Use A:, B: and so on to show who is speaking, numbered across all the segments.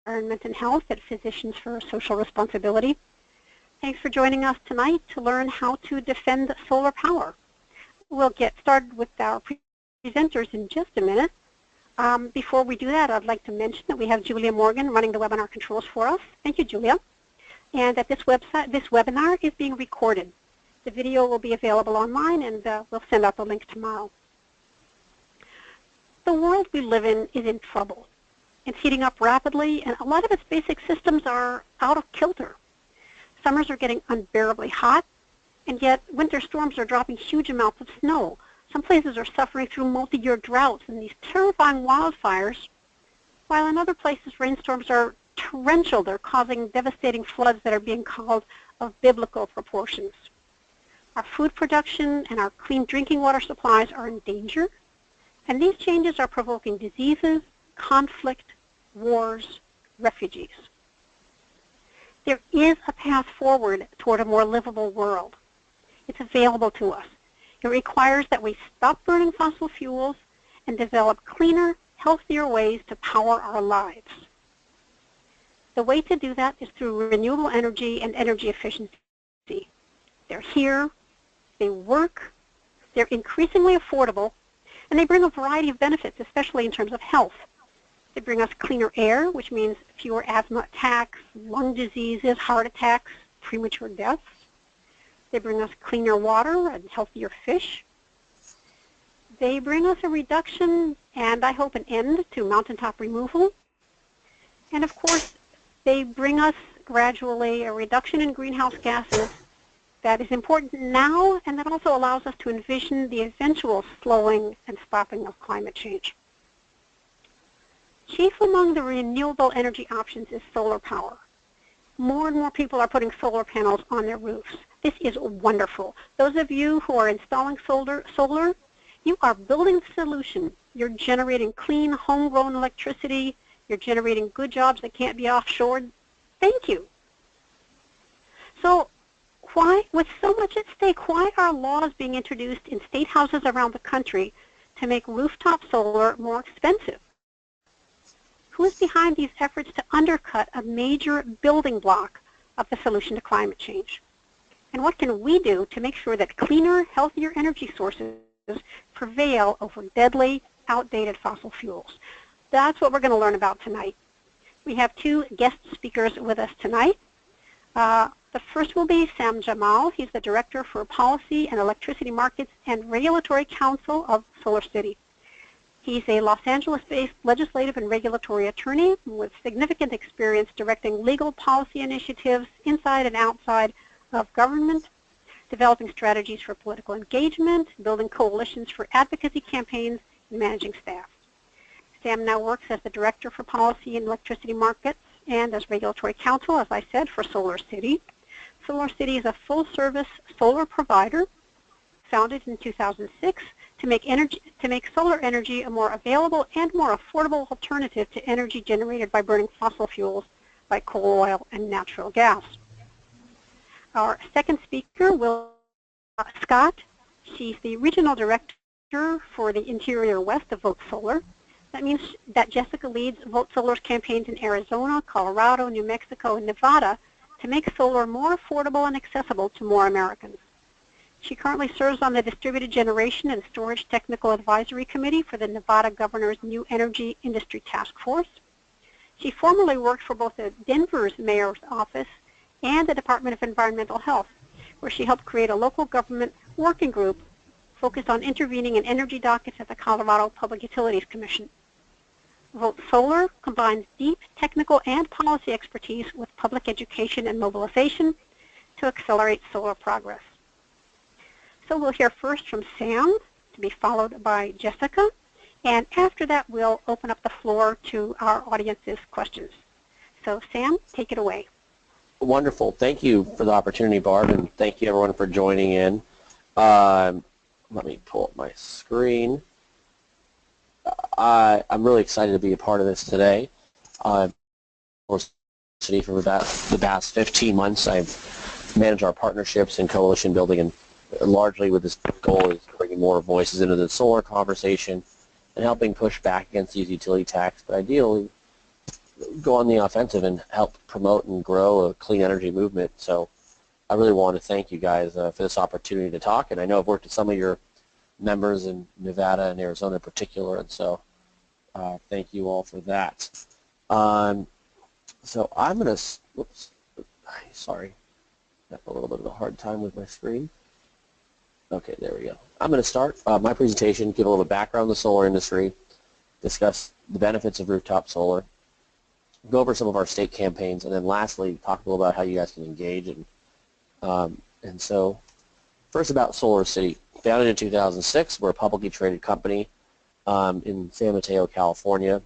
A: Environment and Health at Physicians for Social Responsibility. Thanks for joining us tonight to learn how to defend solar power. We'll get started with our presenters in just a minute. Before we do that, I'd like to mention that we have Julia Morgan running the webinar controls for us. Thank you, Julia. And that this webinar is being recorded. The video will be available online, and we'll send out the link tomorrow. The world we live in is in trouble. It's heating up rapidly, and a lot of its basic systems are out of kilter. Summers are getting unbearably hot, and yet winter storms are dropping huge amounts of snow. Some places are suffering through multi-year droughts and these terrifying wildfires, while in other places rainstorms are torrential. They're causing devastating floods that are being called of biblical proportions. Our food production and our clean drinking water supplies are in danger, and these changes are provoking diseases, conflict, wars, refugees. There is a path forward toward a more livable world. It's available to us. It requires that we stop burning fossil fuels and develop cleaner, healthier ways to power our lives. The way to do that is through renewable energy and energy efficiency. They're here, they work, they're increasingly affordable, and they bring a variety of benefits, especially in terms of health. They bring us cleaner air, which means fewer asthma attacks, lung diseases, heart attacks, premature deaths. They bring us cleaner water and healthier fish. They bring us a reduction and, I hope, an end to mountaintop removal. And of course, they bring us gradually a reduction in greenhouse gases that is important now, and that also allows us to envision the eventual slowing and stopping of climate change. Chief among the renewable energy options is solar power. More and more people are putting solar panels on their roofs. This is wonderful. Those of you who are installing solar, you are building the solution. You're generating clean, homegrown electricity. You're generating good jobs that can't be offshored. Thank you. So why, with so much at stake, why are laws being introduced in state houses around the country to make rooftop solar more expensive? Who is behind these efforts to undercut a major building block of the solution to climate change? And what can we do to make sure that cleaner, healthier energy sources prevail over deadly, outdated fossil fuels? That's what we're going to learn about tonight. We have two guest speakers with us tonight. The first will be Sam Jamal. He's the Director for Policy and Electricity Markets and Regulatory Counsel of SolarCity. He's a Los Angeles-based legislative and regulatory attorney with significant experience directing legal policy initiatives inside and outside of government, developing strategies for political engagement, building coalitions for advocacy campaigns, and managing staff. Sam now works as the Director for Policy and Electricity Markets and as Regulatory Counsel, as I said, for SolarCity. SolarCity is a full-service solar provider founded in 2006 to make solar energy a more available and more affordable alternative to energy generated by burning fossil fuels like coal, oil, and natural gas. Our second speaker will be Scott. She's the Regional Director for the Interior West of VoteSolar. That means that Jessica leads VoteSolar's campaigns in Arizona, Colorado, New Mexico, and Nevada to make solar more affordable and accessible to more Americans. She currently serves on the Distributed Generation and Storage Technical Advisory Committee for the Nevada Governor's New Energy Industry Task Force. She formerly worked for both the Denver's Mayor's Office and the Department of Environmental Health, where she helped create a local government working group focused on intervening in energy dockets at the Colorado Public Utilities Commission. VoteSolar combines deep technical and policy expertise with public education and mobilization to accelerate solar progress. So we'll hear first from Sam, to be followed by Jessica, and after that we'll open up the floor to our audience's questions. So Sam, take it away.
B: Wonderful. Thank you for the opportunity, Barb, and thank you everyone for joining in. Let me pull up my screen. I'm really excited to be a part of this today. For the past 15 months, I've managed our partnerships and coalition building, and largely with this goal is bringing more voices into the solar conversation and helping push back against these utility tax, but ideally go on the offensive and help promote and grow a clean energy movement. So I really want to thank you guys for this opportunity to talk. And I know I've worked with some of your members in Nevada and Arizona in particular, and so thank you all for that. So I'm going to, whoops, sorry, I have a little bit of a hard time with my screen. Okay, there we go. I'm going to start my presentation, give a little background on the solar industry, discuss the benefits of rooftop solar, go over some of our state campaigns, and then lastly, talk a little about how you guys can engage. And so, first about SolarCity. Founded in 2006, we're a publicly traded company in San Mateo, California.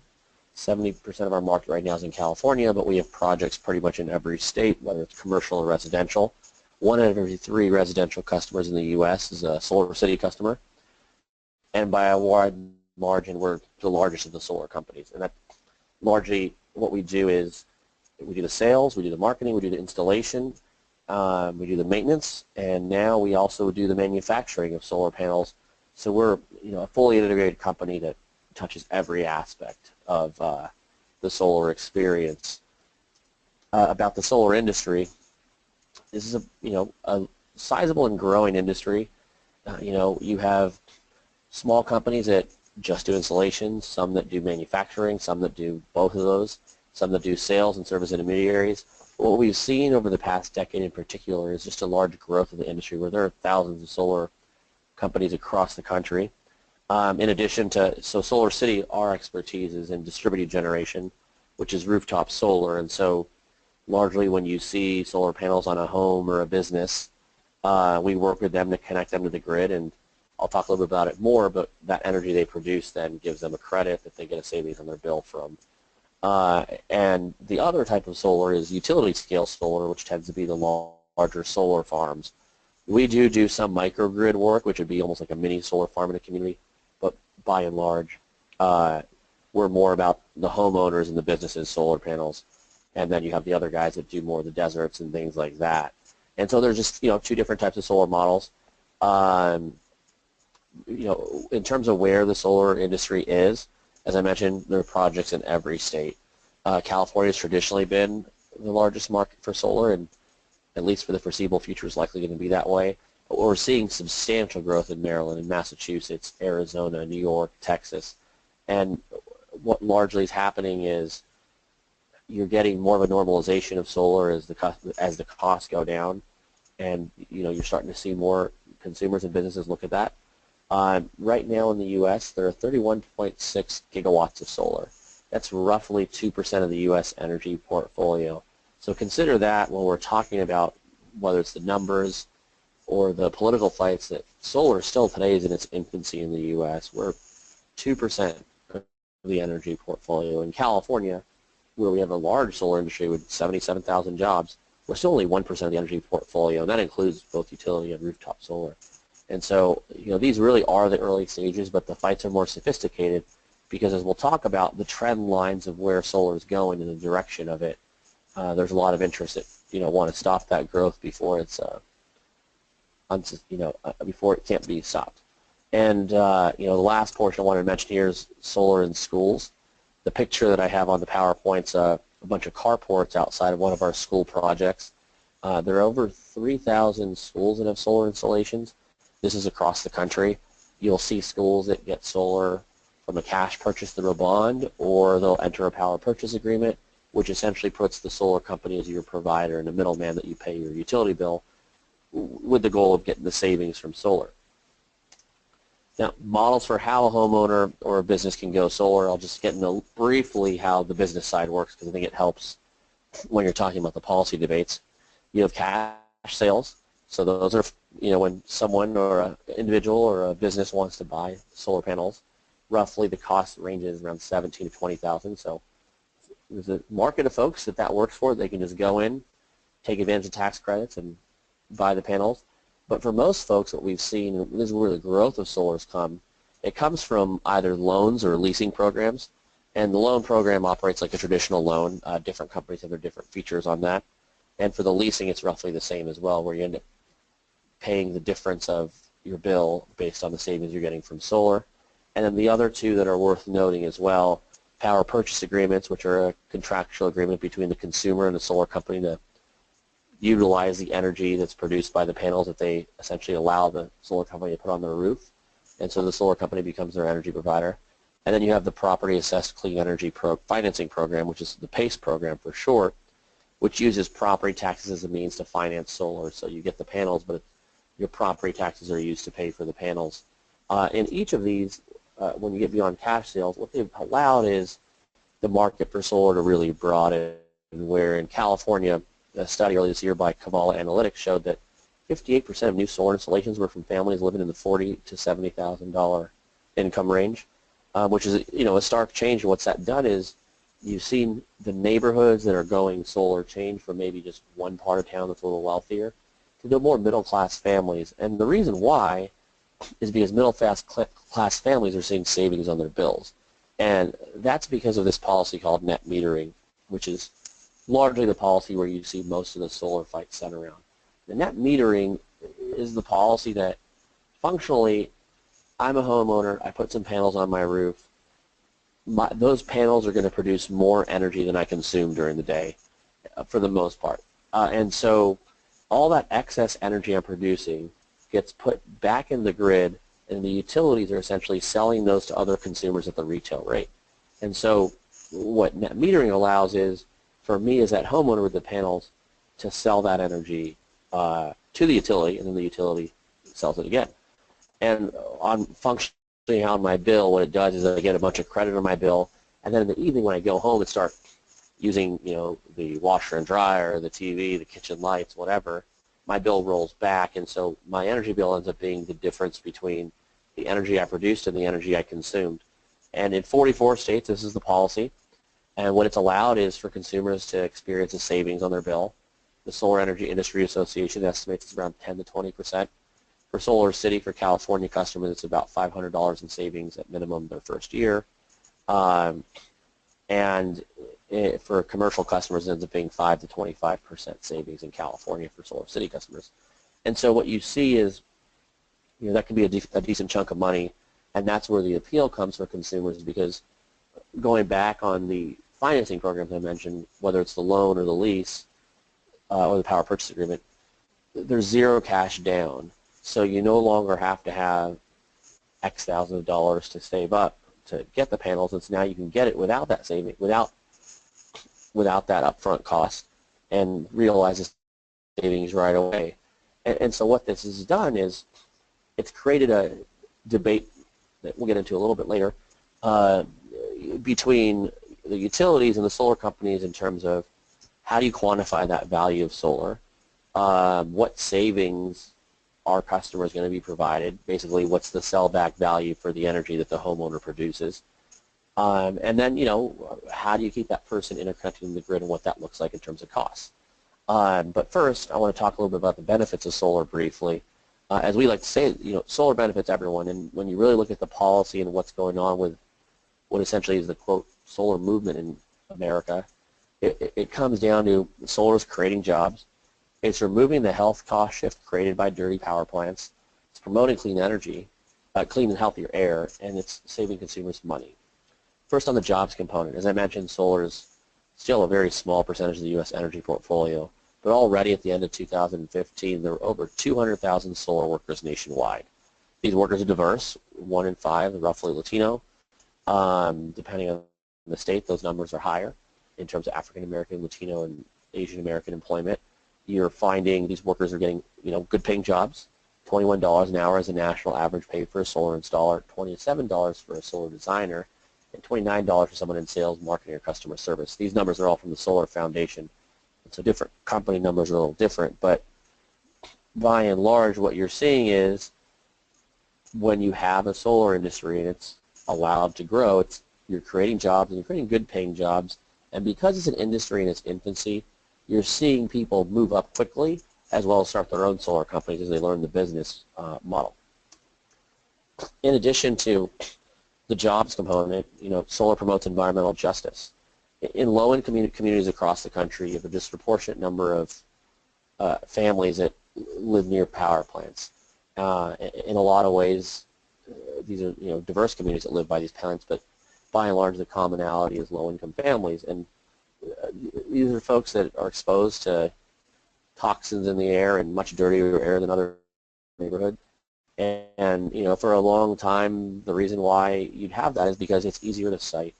B: 70% of our market right now is in California, but we have projects pretty much in every state, whether it's commercial or residential. 1 out of every 3 residential customers in the U.S. is a SolarCity customer. And by a wide margin, we're the largest of the solar companies. And that largely what we do is we do the sales, we do the marketing, we do the installation, we do the maintenance, and now we also do the manufacturing of solar panels. So we're a fully integrated company that touches every aspect of the solar experience. About the solar industry, this is a sizable and growing industry. You have small companies that just do installations, some that do manufacturing, some that do both of those, some that do sales and service intermediaries. What we've seen over the past decade in particular is just a large growth of the industry where there are thousands of solar companies across the country. In addition to, so SolarCity, our expertise is in distributed generation, which is rooftop solar, and so largely when you see solar panels on a home or a business, we work with them to connect them to the grid, and I'll talk a little bit about it more, but that energy they produce then gives them a credit that they get a savings on their bill from. And the other type of solar is utility scale solar, which tends to be the larger solar farms. We do some microgrid work, which would be almost like a mini solar farm in a community, but by and large, we're more about the homeowners and the businesses' solar panels, and then you have the other guys that do more of the deserts and things like that. And so there's just 2 different types of solar models. In terms of where the solar industry is, as I mentioned, there are projects in every state. California has traditionally been the largest market for solar, and at least for the foreseeable future is likely going to be that way. But we're seeing substantial growth in Maryland and Massachusetts, Arizona, New York, Texas. And what largely is happening is you're getting more of a normalization of solar as the costs go down, and you're starting to see more consumers and businesses look at that. Right now in the U.S., there are 31.6 gigawatts of solar. That's roughly 2% of the U.S. energy portfolio. So consider that when we're talking about whether it's the numbers or the political fights, that solar still today is in its infancy in the U.S. We're 2% of the energy portfolio. In California, where we have a large solar industry with 77,000 jobs, we're still only 1% of the energy portfolio, and that includes both utility and rooftop solar. And so, these really are the early stages, but the fights are more sophisticated because, as we'll talk about, the trend lines of where solar is going and the direction of it, there's a lot of interest that, want to stop that growth before it's, before it can't be stopped. And, the last portion I wanted to mention here is solar in schools. The picture that I have on the PowerPoint's a bunch of carports outside of one of our school projects. There are over 3,000 schools that have solar installations. This is across the country. You'll see schools that get solar from a cash purchase through a bond, or they'll enter a power purchase agreement, which essentially puts the solar company as your provider and the middleman that you pay your utility bill, with the goal of getting the savings from solar. Now, models for how a homeowner or a business can go solar, I'll just get into briefly how the business side works because I think it helps when you're talking about the policy debates. You have cash sales. So those are, when someone or an individual or a business wants to buy solar panels, roughly the cost ranges around $17,000 to $20,000. So there's a market of folks that works for. They can just go in, take advantage of tax credits, and buy the panels. But for most folks, what we've seen, and this is where the growth of solar has come, it comes from either loans or leasing programs. And the loan program operates like a traditional loan. Different companies have their different features on that. And for the leasing, it's roughly the same as well, where you end up paying the difference of your bill based on the savings you're getting from solar. And then the other two that are worth noting as well, power purchase agreements, which are a contractual agreement between the consumer and the solar company to utilize the energy that's produced by the panels that they essentially allow the solar company to put on their roof. And so the solar company becomes their energy provider. And then you have the Property Assessed Clean Energy Financing Program, which is the PACE program for short, which uses property taxes as a means to finance solar. So you get the panels, but your property taxes are used to pay for the panels. In each of these, when you get beyond cash sales, what they've allowed is the market for solar to really broaden, where in California, a study earlier this year by Kavala Analytics showed that 58% of new solar installations were from families living in the $40,000 to $70,000 income range, which is a stark change. And what's that done is you've seen the neighborhoods that are going solar change from maybe just one part of town that's a little wealthier to the more middle-class families. And the reason why is because middle-class families are seeing savings on their bills. And that's because of this policy called net metering, which is largely the policy where you see most of the solar fight center around. The net metering is the policy that functionally, I'm a homeowner, I put some panels on my roof, those panels are going to produce more energy than I consume during the day for the most part. And so all that excess energy I'm producing gets put back in the grid, and the utilities are essentially selling those to other consumers at the retail rate. And so what net metering allows is for me as that homeowner with the panels to sell that energy to the utility, and then the utility sells it again. And on functioning on my bill, what it does is I get a bunch of credit on my bill, and then in the evening when I go home and start using the washer and dryer, the TV, the kitchen lights, whatever, my bill rolls back, and so my energy bill ends up being the difference between the energy I produced and the energy I consumed. And in 44 states, this is the policy. And what it's allowed is for consumers to experience a savings on their bill. The Solar Energy Industry Association estimates it's around 10 to 20%. For SolarCity, for California customers, it's about $500 in savings at minimum their first year. For commercial customers, it ends up being 5 to 25% savings in California for SolarCity customers. And so what you see is, that can be a decent chunk of money, and that's where the appeal comes for consumers, because going back on the financing programs I mentioned, whether it's the loan or the lease or the power purchase agreement, there's zero cash down. So you no longer have to have X thousands of dollars to save up to get the panels, and so now you can get it without that saving, without that upfront cost, and realize the savings right away. And so what this has done is it's created a debate that we'll get into a little bit later between the utilities and the solar companies in terms of how do you quantify that value of solar, what savings are customers going to be provided, basically what's the sell-back value for the energy that the homeowner produces, and then, how do you keep that person interconnected in the grid and what that looks like in terms of costs. But first, I want to talk a little bit about the benefits of solar briefly. As we like to say, solar benefits everyone, and when you really look at the policy and what's going on with what essentially is the, quote, solar movement in America, it comes down to solar is creating jobs. It's removing the health cost shift created by dirty power plants. It's promoting clean energy, clean and healthier air, and it's saving consumers money. First on the jobs component, as I mentioned, solar is still a very small percentage of the U.S. energy portfolio, but already at the end of 2015, there were over 200,000 solar workers nationwide. These workers are diverse, 1 in 5 are roughly Latino. Depending on the state, those numbers are higher in terms of African American, Latino, and Asian American employment. You're finding these workers are getting, good paying jobs. $21 an hour is the national average pay for a solar installer, $27 for a solar designer, and $29 for someone in sales, marketing, or customer service. These numbers are all from the Solar Foundation. And so different company numbers are a little different, but by and large, what you're seeing is when you have a solar industry and it's allowed to grow, you're creating jobs, and you're creating good paying jobs, and because it's an industry in its infancy, you're seeing people move up quickly as well as start their own solar companies as they learn the business model. In addition to the jobs component, solar promotes environmental justice. In low-income communities across the country, you have a disproportionate number of families that live near power plants. In a lot of ways, these are diverse communities that live by these plants, but by and large the commonality is low-income families. And these are folks that are exposed to toxins in the air and much dirtier air than other neighborhoods. And for a long time, the reason why you'd have that is because it's easier to site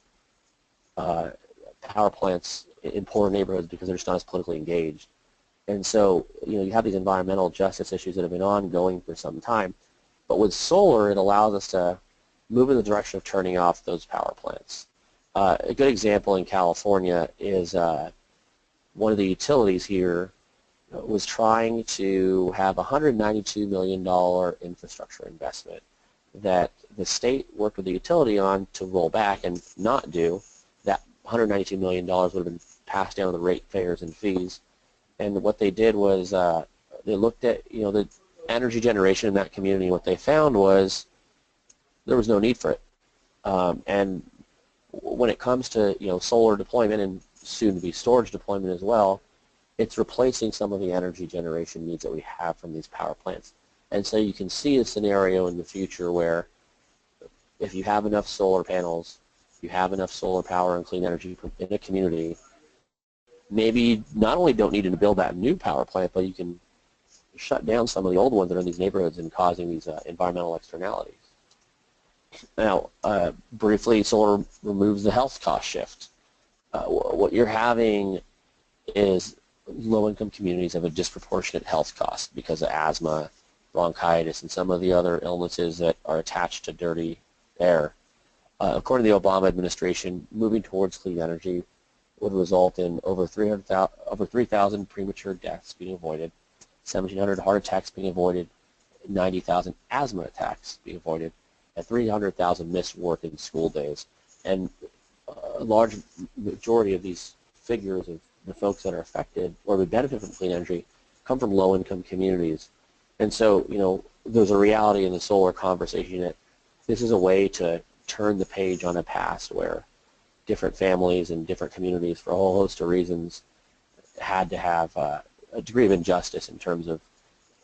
B: power plants in poor neighborhoods because they're just not as politically engaged. And so, you have these environmental justice issues that have been ongoing for some time. But with solar, it allows us to move in the direction of turning off those power plants. A good example in California is one of the utilities here was trying to have a $192 million infrastructure investment that the state worked with the utility on to roll back and not do. That $192 million would have been passed down to the ratepayers and fees. And what they did was they looked at the energy generation in that community. What they found was there was no need for it. And when it comes to solar deployment and soon to be storage deployment as well, it's replacing some of the energy generation needs that we have from these power plants. And so you can see a scenario in the future where if you have enough solar panels, you have enough solar power and clean energy in a community, maybe not only don't need to build that new power plant, but you can shut down some of the old ones that are in these neighborhoods and causing these environmental externalities. Now, briefly, solar removes the health cost shift. What you're having is low-income communities have a disproportionate health cost because of asthma, bronchitis, and some of the other illnesses that are attached to dirty air. According to the Obama administration, moving towards clean energy would result in over 3,000 premature deaths being avoided, 1,700 heart attacks being avoided, 90,000 asthma attacks being avoided, and 300,000 missed work and school days. And a large majority of these figures of the folks that are affected or would benefit from clean energy come from low-income communities. And so, there's a reality in the solar conversation that this is a way to turn the page on a past where different families and different communities, for a whole host of reasons, had to have a degree of injustice in terms of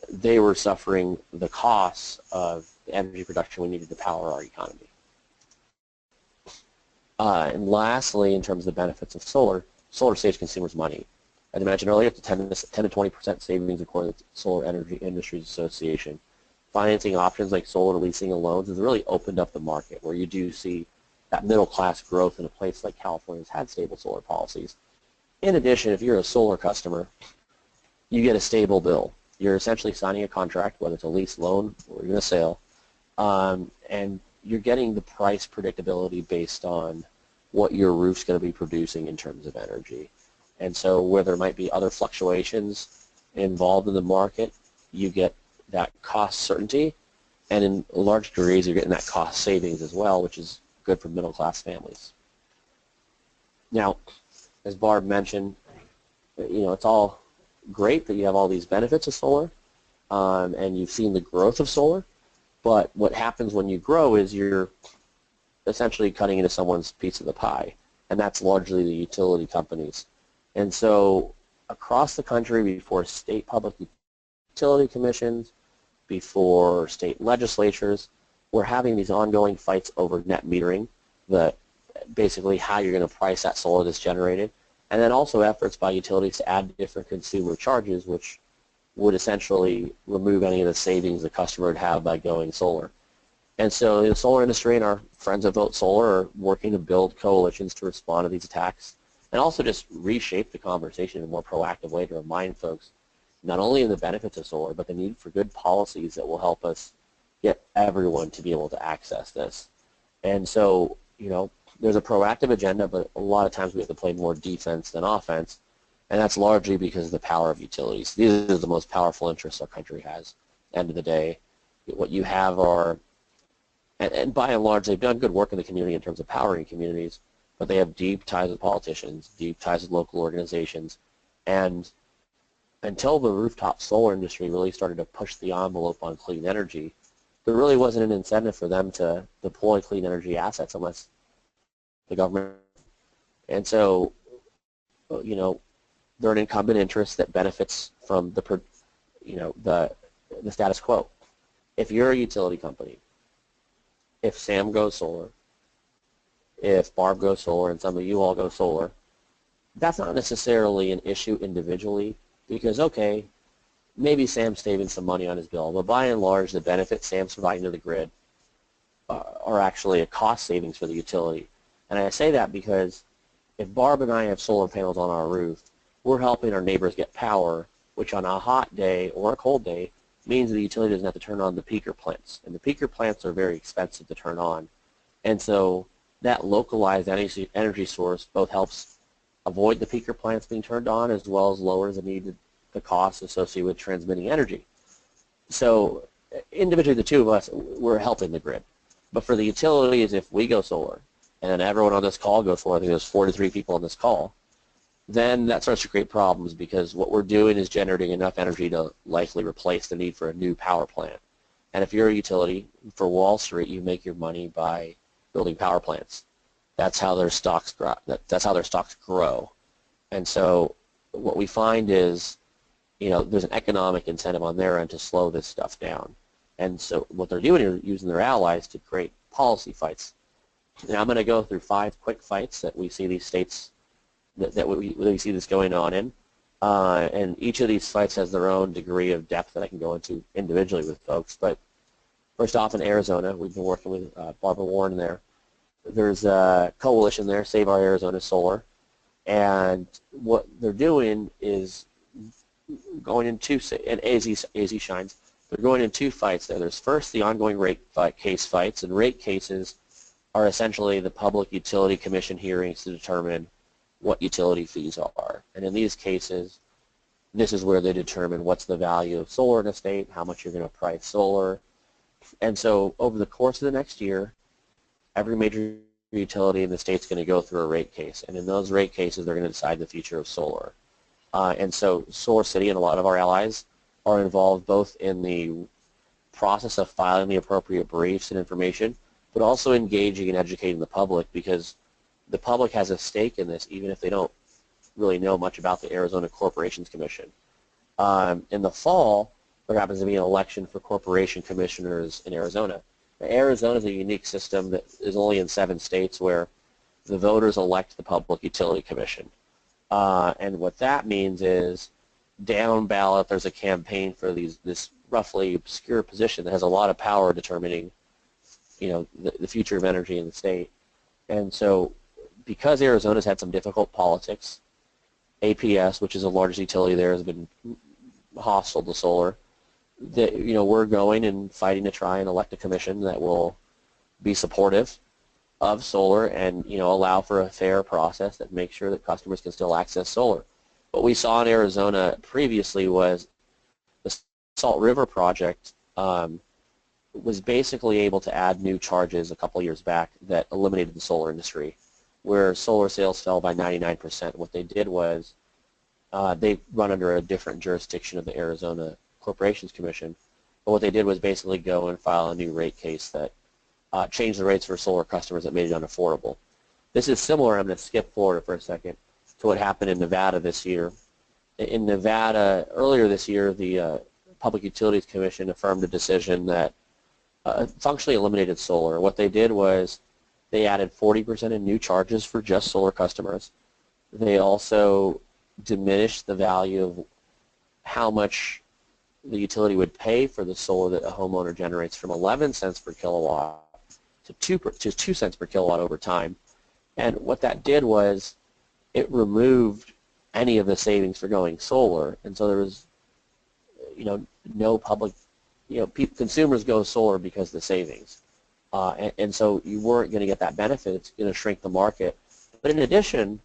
B: they were suffering the costs of the energy production we needed to power our economy. And lastly, in terms of the benefits of solar saves consumers money. As I mentioned earlier, it's 10 to 20% savings according to the Solar Energy Industries Association. Financing options like solar leasing and loans has really opened up the market where you do see that middle class growth in a place like California has had stable solar policies. In addition, if you're a solar customer, you get a stable bill. You're essentially signing a contract, whether it's a lease, loan, or even a sale, and you're getting the price predictability based on what your roof's going to be producing in terms of energy. And so where there might be other fluctuations involved in the market, you get that cost certainty, and in large degrees you're getting that cost savings as well, which is good for middle class families. Now, as Barb mentioned, it's all great that you have all these benefits of solar, and you've seen the growth of solar, but what happens when you grow is you're essentially cutting into someone's piece of the pie, and that's largely the utility companies. And so across the country, before state public utility commissions, before state legislatures, we're having these ongoing fights over net metering, basically how you're going to price that solar that's generated, and then also efforts by utilities to add different consumer charges, which would essentially remove any of the savings the customer would have by going solar. And so the solar industry and our friends at VoteSolar are working to build coalitions to respond to these attacks and also just reshape the conversation in a more proactive way to remind folks not only of the benefits of solar, but the need for good policies that will help us get everyone to be able to access this. And so, there's a proactive agenda, but a lot of times we have to play more defense than offense, and that's largely because of the power of utilities. These are the most powerful interests our country has. At the end of the day, what you have are, and by and large, they've done good work in the community in terms of powering communities, but they have deep ties with politicians, deep ties with local organizations, and until the rooftop solar industry really started to push the envelope on clean energy, there really wasn't an incentive for them to deploy clean energy assets unless the government. And so, they're an incumbent interest that benefits from the status quo. If you're a utility company, if Sam goes solar, if Barb goes solar and some of you all go solar, that's not necessarily an issue individually because, okay, maybe Sam's saving some money on his bill, but by and large, the benefits Sam's providing to the grid are actually a cost savings for the utility. And I say that because if Barb and I have solar panels on our roof, we're helping our neighbors get power, which on a hot day or a cold day means the utility doesn't have to turn on the peaker plants. And the peaker plants are very expensive to turn on. And so that localized energy source both helps avoid the peaker plants being turned on as well as lowers the costs associated with transmitting energy. So individually, the two of us, we're helping the grid. But for the utilities, if we go solar, and then everyone on this call goes solar, I think there's 43 people on this call, then that starts to create problems because what we're doing is generating enough energy to likely replace the need for a new power plant. And if you're a utility, for Wall Street, you make your money by building power plants. That's how their stocks grow. That's how their stocks grow. And so what we find is, there's an economic incentive on their end to slow this stuff down. And so what they're doing is using their allies to create policy fights. Now I'm going to go through 5 quick fights that we see these states that we see this going on in. And each of these fights has their own degree of depth that I can go into individually with folks. But first off, in Arizona, we've been working with Barbara Warren there. There's a coalition there, Save Our Arizona Solar. And what they're doing is going in and AZ shines, they're going in 2 fights there. There's first the ongoing rate case fights, and rate cases are essentially the Public Utility Commission hearings to determine what utility fees are. And in these cases, this is where they determine what's the value of solar in a state, how much you're going to price solar. And so over the course of the next year, every major utility in the state is going to go through a rate case. And in those rate cases, they're going to decide the future of solar. And so SolarCity and a lot of our allies are involved both in the process of filing the appropriate briefs and information, but also engaging and educating the public because the public has a stake in this even if they don't really know much about the Arizona Corporations Commission. In the fall, there happens to be an election for corporation commissioners in Arizona. Now, Arizona is a unique system that is only in 7 states where the voters elect the Public Utility Commission. And what that means is down ballot there's a campaign for this roughly obscure position that has a lot of power determining the future of energy in the state. And so because Arizona's had some difficult politics, APS, which is the largest utility there, has been hostile to solar. That we're going and fighting to try and elect a commission that will be supportive of solar and allow for a fair process that makes sure that customers can still access solar. What we saw in Arizona previously was the Salt River project was basically able to add new charges a couple years back that eliminated the solar industry, where solar sales fell by 99%. What they did was they run under a different jurisdiction of the Arizona Corporations Commission, but what they did was basically go and file a new rate case that changed the rates for solar customers that made it unaffordable. This is similar, I'm going to skip forward for a second, to what happened in Nevada this year. In Nevada, earlier this year, the Public Utilities Commission affirmed a decision that functionally eliminated solar. What they did was they added 40% in new charges for just solar customers. They also diminished the value of how much the utility would pay for the solar that a homeowner generates from 11 cents per kilowatt to 2 cents per kilowatt over time. And what that did was it removed any of the savings for going solar, and so there was no public, consumers go solar because of the savings. And so you weren't going to get that benefit. It's going to shrink the market. But in addition,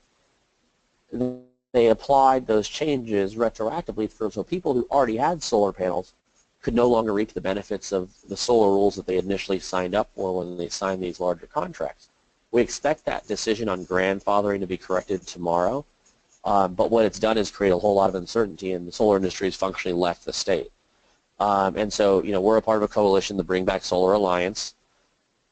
B: they applied those changes retroactively so people who already had solar panels could no longer reap the benefits of the solar rules that they initially signed up for when they signed these larger contracts. We expect that decision on grandfathering to be corrected tomorrow, but what it's done is create a whole lot of uncertainty, and the solar industry has functionally left the state. And so, we're a part of a coalition, the Bring Back Solar Alliance.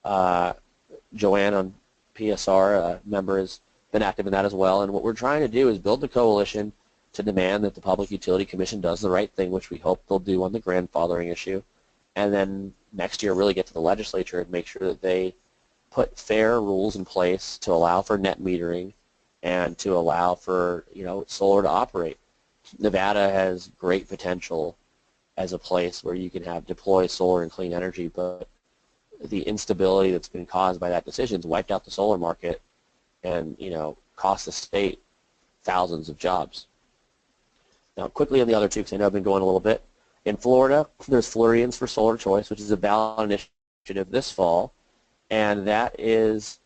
B: Joanne on PSR, member, has been active in that as well. And what we're trying to do is build the coalition to demand that the Public Utility Commission does the right thing, which we hope they'll do on the grandfathering issue. And then next year really get to the legislature and make sure that they put fair rules in place to allow for net metering and to allow for, solar to operate. Nevada has great potential as a place where you can deploy solar and clean energy, but the instability that's been caused by that decision has wiped out the solar market and, cost the state thousands of jobs. Now, quickly on the other two, because I know I've been going a little bit. In Florida, there's Floridians for Solar Choice, which is a ballot initiative this fall, and that is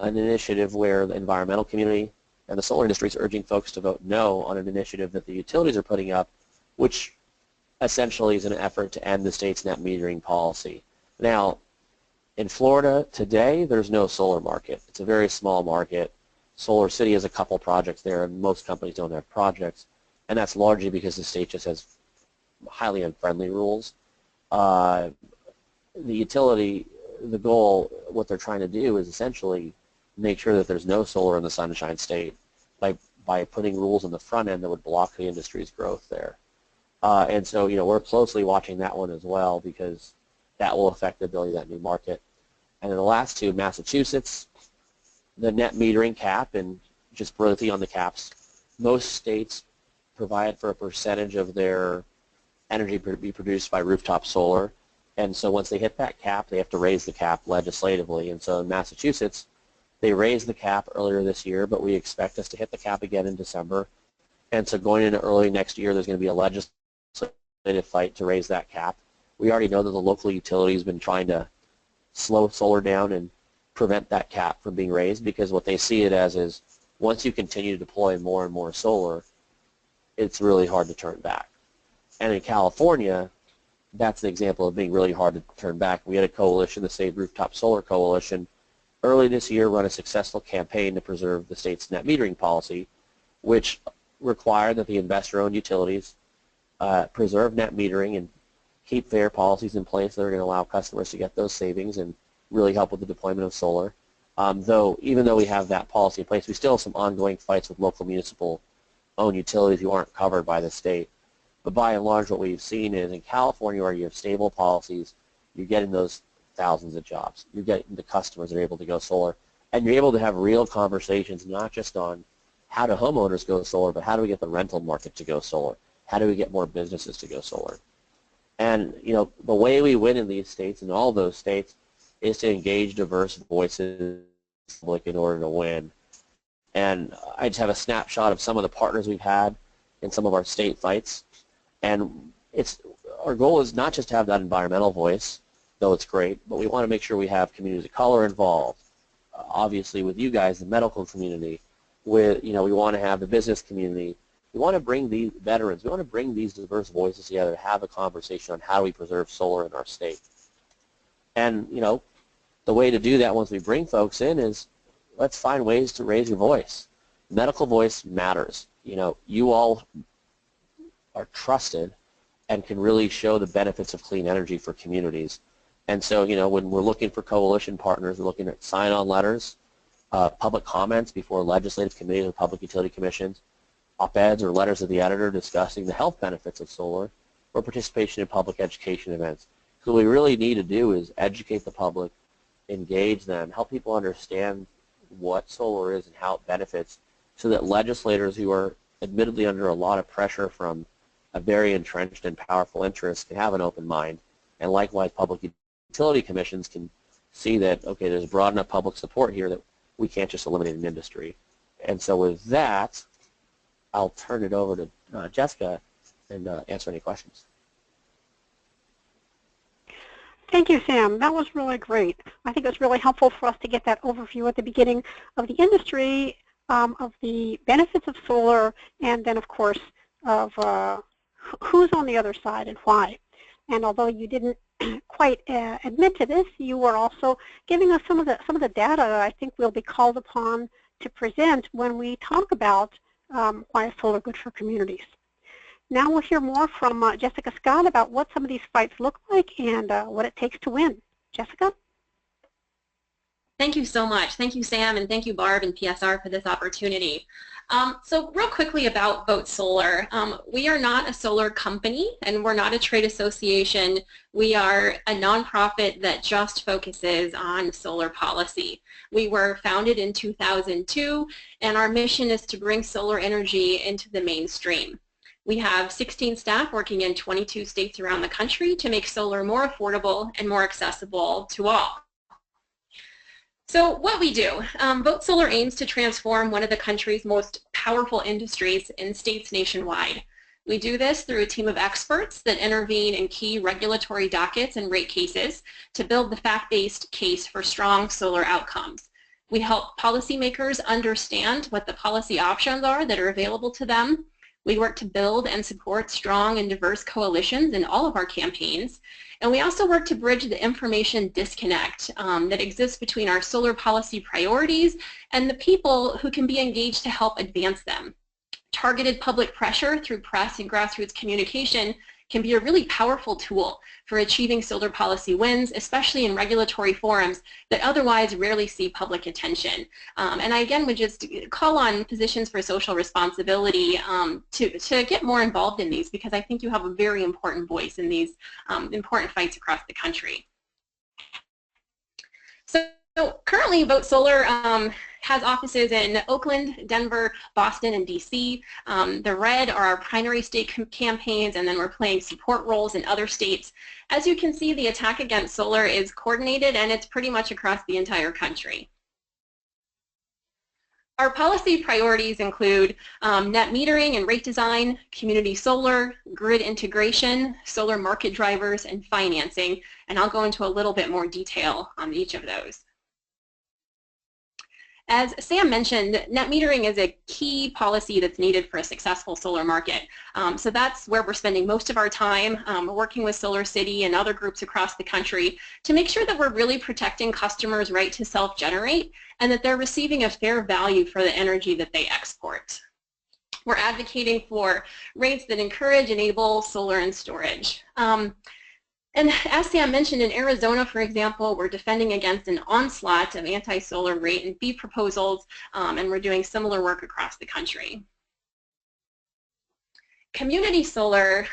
B: an initiative where the environmental community and the solar industry is urging folks to vote no on an initiative that the utilities are putting up, which essentially is an effort to end the state's net metering policy. Now, in Florida today, there's no solar market. It's a very small market. SolarCity has a couple projects there, and most companies don't have projects, and that's largely because the state just has highly unfriendly rules. The utility, the goal, what they're trying to do is essentially make sure that there's no solar in the Sunshine State by putting rules on the front end that would block the industry's growth there. And so, we're closely watching that one as well because that will affect the ability of that new market. And then the last two, Massachusetts, the net metering cap, and just briefly on the caps, most states provide for a percentage of their energy to be produced by rooftop solar. And so once they hit that cap, they have to raise the cap legislatively. And so in Massachusetts, they raised the cap earlier this year, but we expect us to hit the cap again in December. And so going into early next year, there's going to be a legislative fight to raise that cap. We already know that the local utility has been trying to slow solar down and prevent that cap from being raised, because what they see it as is once you continue to deploy more and more solar, it's really hard to turn back. And in California, that's an example of being really hard to turn back. We had a coalition, the State Rooftop Solar Coalition, early this year run a successful campaign to preserve the state's net metering policy, which required that the investor-owned utilities preserve net metering and keep fair policies in place that are going to allow customers to get those savings and really help with the deployment of solar. Even though we have that policy in place, we still have some ongoing fights with local municipal-owned utilities who aren't covered by the state. But by and large, what we've seen is in California, where you have stable policies, you're getting those thousands of jobs. You're getting the customers that are able to go solar. And you're able to have real conversations, not just on how do homeowners go solar, but how do we get the rental market to go solar? How do we get more businesses to go solar? And, the way we win in these states, in all those states, is to engage diverse voices in order to win. And I just have a snapshot of some of the partners we've had in some of our state fights. And our goal is not just to have that environmental voice, though it's great, but we want to make sure we have communities of color involved. Obviously, with you guys, the medical community, we want to have the business community. We want to bring these veterans, we want to bring these diverse voices together to have a conversation on how we preserve solar in our state. And, the way to do that once we bring folks in is let's find ways to raise your voice. Medical voice matters. You all are trusted and can really show the benefits of clean energy for communities. And so, when we're looking for coalition partners, we're looking at sign-on letters, public comments before legislative committees or public utility commissions, op-eds or letters of the editor discussing the health benefits of solar, or participation in public education events. So what we really need to do is educate the public, engage them, help people understand what solar is and how it benefits, so that legislators who are admittedly under a lot of pressure from a very entrenched and powerful interest can have an open mind, and likewise public utility commissions can see that, okay, there's broad enough public support here that we can't just eliminate an industry. And so with that, I'll turn it over to Jessica and answer any questions.
A: Thank you, Sam. That was really great. I think it was really helpful for us to get that overview at the beginning of the industry, of the benefits of solar, and then, of course, of who's on the other side and why. And although you didn't quite admit to this, you were also giving us some of the data that I think we'll be called upon to present when we talk about why is solar good for communities. Now we'll hear more from Jessica Scott about what some of these fights look like and what it takes to win. Jessica?
C: Thank you so much. Thank you, Sam, and thank you, Barb and PSR, for this opportunity. So real quickly about VoteSolar. We are not a solar company, and we're not a trade association. We are a nonprofit that just focuses on solar policy. We were founded in 2002, and our mission is to bring solar energy into the mainstream. We have 16 staff working in 22 states around the country to make solar more affordable and more accessible to all. So what we do, VoteSolar aims to transform one of the country's most powerful industries in states nationwide. We do this through a team of experts that intervene in key regulatory dockets and rate cases to build the fact-based case for strong solar outcomes. We help policymakers understand what the policy options are that are available to them. We work to build and support strong and diverse coalitions in all of our campaigns. And we also work to bridge the information disconnect that exists between our solar policy priorities and the people who can be engaged to help advance them. Targeted public pressure through press and grassroots communication can be a really powerful tool for achieving solar policy wins, especially in regulatory forums that otherwise rarely see public attention. And I again would just call on positions for social responsibility to get more involved in these, because I think you have a very important voice in these important fights across the country. So currently VoteSolar has offices in Oakland, Denver, Boston, and DC. The red are our primary state campaigns, and then we're playing support roles in other states. As you can see, the attack against solar is coordinated, and it's pretty much across the entire country. Our policy priorities include net metering and rate design, community solar, grid integration, solar market drivers, and financing. And I'll go into a little bit more detail on each of those. As Sam mentioned, net metering is a key policy that's needed for a successful solar market. So that's where we're spending most of our time. We're working with SolarCity and other groups across the country to make sure that we're really protecting customers' right to self-generate and that they're receiving a fair value for the energy that they export. We're advocating for rates that encourage, enable solar and storage. And as Sam mentioned, in Arizona, for example, we're defending against an onslaught of anti-solar rate and fee proposals, and we're doing similar work across the country. Community solar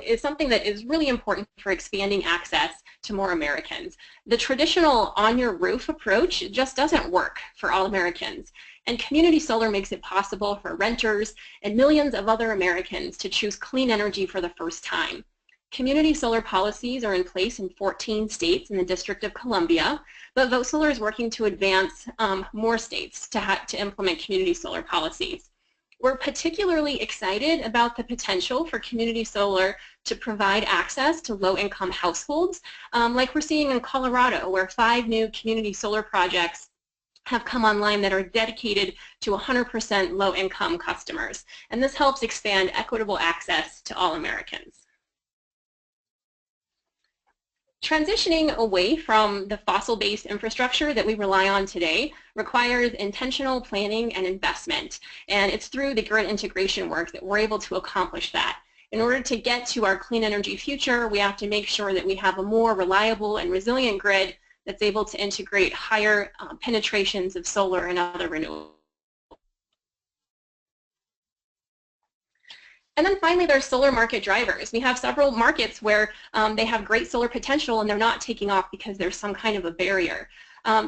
C: is something that is really important for expanding access to more Americans. The traditional on-your-roof approach just doesn't work for all Americans. And community solar makes it possible for renters and millions of other Americans to choose clean energy for the first time. Community solar policies are in place in 14 states in the District of Columbia, but VoteSolar is working to advance more states to implement community solar policies. We're particularly excited about the potential for community solar to provide access to low-income households, like we're seeing in Colorado, where 5 new community solar projects have come online that are dedicated to 100% low-income customers. And this helps expand equitable access to all Americans. Transitioning away from the fossil-based infrastructure that we rely on today requires intentional planning and investment, and it's through the grid integration work that we're able to accomplish that. In order to get to our clean energy future, we have to make sure that we have a more reliable and resilient grid that's able to integrate higher penetrations of solar and other renewables. And then finally, there's solar market drivers. We have several markets where they have great solar potential and they're not taking off because there's some kind of a barrier.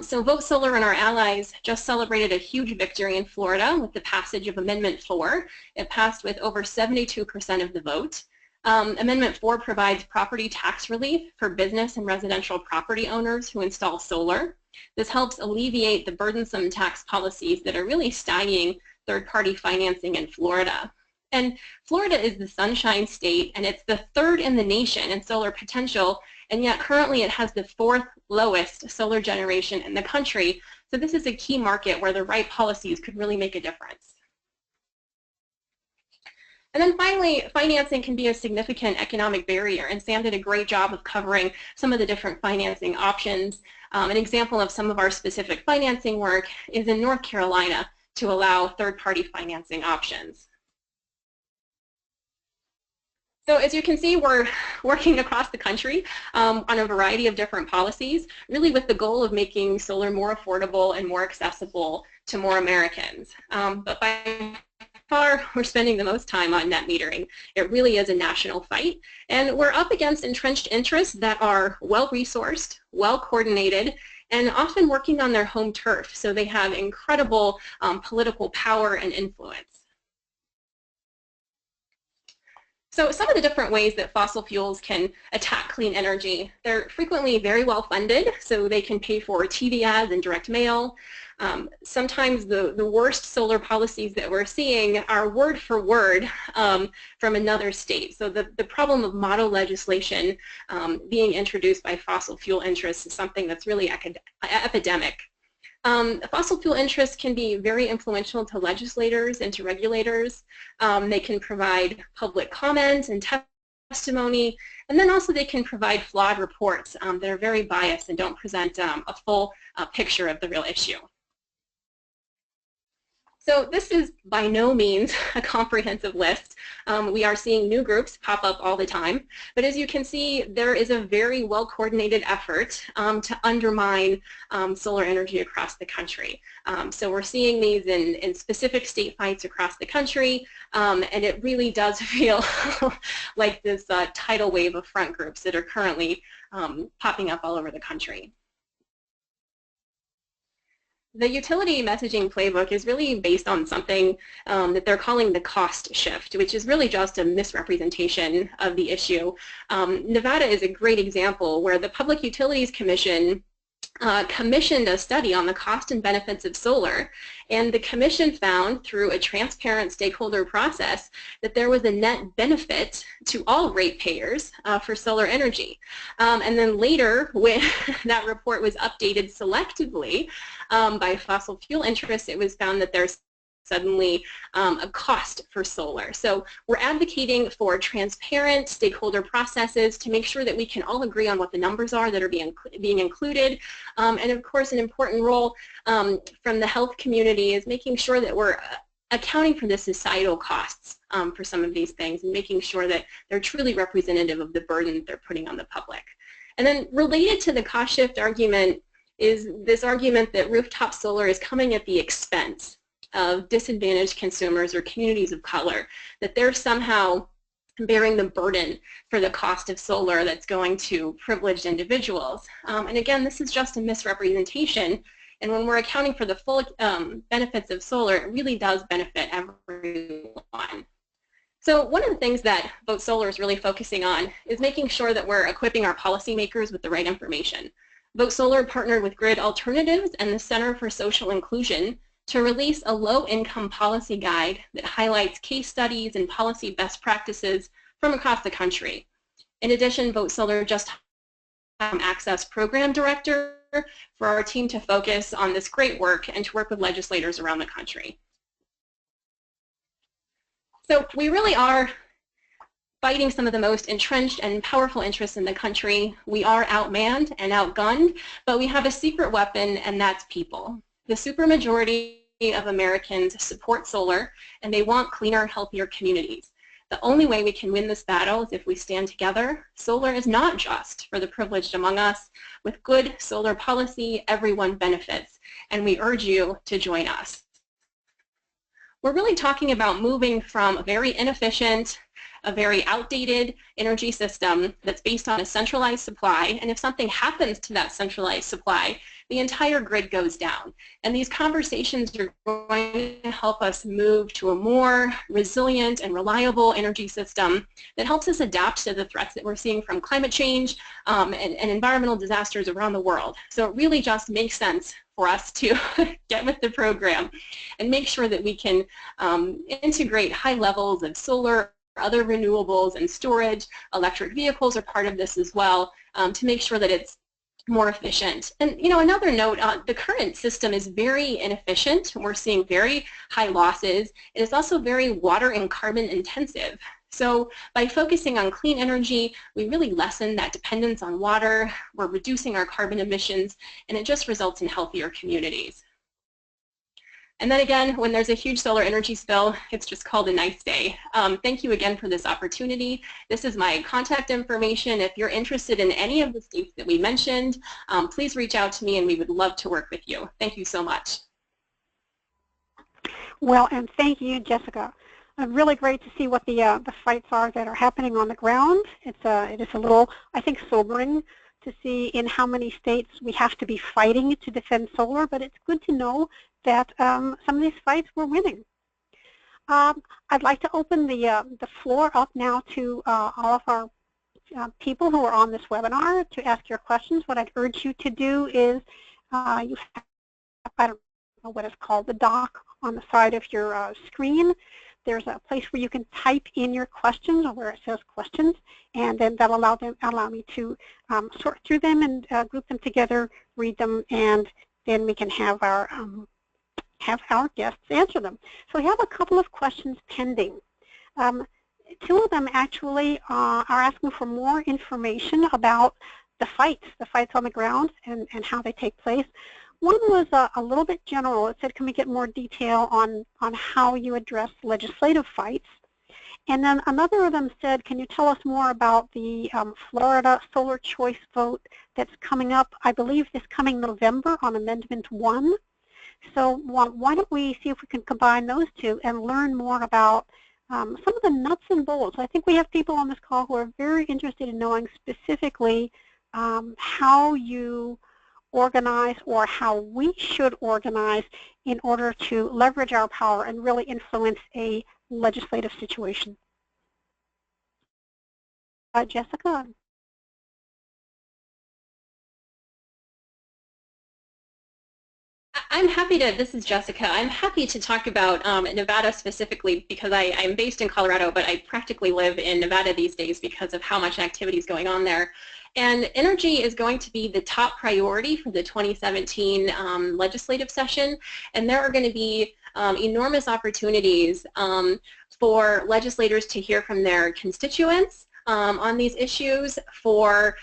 C: So VoteSolar and our allies just celebrated a huge victory in Florida with the passage of Amendment 4. It passed with over 72% of the vote. Amendment 4 provides property tax relief for business and residential property owners who install solar. This helps alleviate the burdensome tax policies that are really stymieing third-party financing in Florida. And Florida is the Sunshine State, and it's the 3rd in the nation in solar potential, and yet currently it has the 4th lowest solar generation in the country. So this is a key market where the right policies could really make a difference. And then finally, financing can be a significant economic barrier, and Sam did a great job of covering some of the different financing options. An example of some of our specific financing work is in North Carolina to allow third-party financing options. So as you can see, we're working across the country on a variety of different policies, really with the goal of making solar more affordable and more accessible to more Americans. But by far, we're spending the most time on net metering. It really is a national fight, and we're up against entrenched interests that are well-resourced, well-coordinated, and often working on their home turf, so they have incredible political power and influence. So some of the different ways that fossil fuels can attack clean energy, they're frequently very well funded, so they can pay for TV ads and direct mail. Sometimes the worst solar policies that we're seeing are word for word from another state. So the problem of model legislation being introduced by fossil fuel interests is something that's really epidemic. Fossil fuel interests can be very influential to legislators and to regulators. They can provide public comment and testimony, and then also they can provide flawed reports that are very biased and don't present a full picture of the real issue. So this is by no means a comprehensive list. We are seeing new groups pop up all the time, but as you can see, there is a very well-coordinated effort to undermine solar energy across the country. So we're seeing these in specific state fights across the country, and it really does feel like this tidal wave of front groups that are currently popping up all over the country. The utility messaging playbook is really based on something that they're calling the cost shift, which is really just a misrepresentation of the issue. Nevada is a great example where the Public Utilities Commission commissioned a study on the cost and benefits of solar, and the commission found through a transparent stakeholder process that there was a net benefit to all ratepayers for solar energy. And then later, when that report was updated selectively by fossil fuel interests, it was found that there's suddenly a cost for solar. So we're advocating for transparent stakeholder processes to make sure that we can all agree on what the numbers are that are being included. And of course, an important role from the health community is making sure that we're accounting for the societal costs for some of these things and making sure that they're truly representative of the burden that they're putting on the public. And then related to the cost shift argument is this argument that rooftop solar is coming at the expense of disadvantaged consumers or communities of color, that they're somehow bearing the burden for the cost of solar that's going to privileged individuals. And again, this is just a misrepresentation, and when we're accounting for the full benefits of solar, it really does benefit everyone. So one of the things that VoteSolar is really focusing on is making sure that we're equipping our policymakers with the right information. VoteSolar partnered with Grid Alternatives and the Center for Social Inclusion to release a low-income policy guide that highlights case studies and policy best practices from across the country. In addition, VoteSolar just Access Program Director for our team to focus on this great work and to work with legislators around the country. So we really are fighting some of the most entrenched and powerful interests in the country. We are outmanned and outgunned, but we have a secret weapon, and that's people. The supermajority of Americans support solar, and they want cleaner, healthier communities. The only way we can win this battle is if we stand together. Solar is not just for the privileged among us. With good solar policy, everyone benefits, and we urge you to join us. We're really talking about moving from a very inefficient, a very outdated energy system that's based on a centralized supply, and if something happens to that centralized supply, the entire grid goes down. And these conversations are going to help us move to a more resilient and reliable energy system that helps us adapt to the threats that we're seeing from climate change and environmental disasters around the world. So it really just makes sense for us to get with the program and make sure that we can integrate high levels of solar, other renewables and storage. Electric vehicles are part of this as well, to make sure that it's more efficient. And another note, the current system is very inefficient. We're seeing very high losses. It is also very water and carbon intensive. So by focusing on clean energy, we really lessen that dependence on water. We're reducing our carbon emissions, and it just results in healthier communities. And then again, when there's a huge solar energy spill, it's just called a nice day. Thank you again for this opportunity. This is my contact information. If you're interested in any of the states that we mentioned, please reach out to me and we would love to work with you. Thank you so much.
A: Well, and thank you, Jessica. Really great to see what the fights are that are happening on the ground. It is a little, I think, sobering to see in how many states we have to be fighting to defend solar, but it's good to know that some of these fights we're winning. I'd like to open the floor up now to all of our people who are on this webinar to ask your questions. What I'd urge you to do is you have, I don't know what it's called, the dock on the side of your screen. There's a place where you can type in your questions, or where it says questions, and then that'll allow me to sort through them and group them together, read them, and then we can have our guests answer them. So we have a couple of questions pending. Two of them actually are asking for more information about the fights on the ground and how they take place. One was a little bit general. It said, can we get more detail on how you address legislative fights? And then another of them said, can you tell us more about the Florida Solar Choice vote that's coming up, I believe, this coming November on Amendment 1. So why don't we see if we can combine those two and learn more about some of the nuts and bolts. I think we have people on this call who are very interested in knowing specifically how you organize, or how we should organize in order to leverage our power and really influence a legislative situation. Jessica?
C: I'm happy to, this is Jessica, I'm happy to talk about Nevada specifically because I'm based in Colorado, but I practically live in Nevada these days because of how much activity is going on there. And energy is going to be the top priority for the 2017 legislative session, and there are going to be enormous opportunities for legislators to hear from their constituents on these issues, for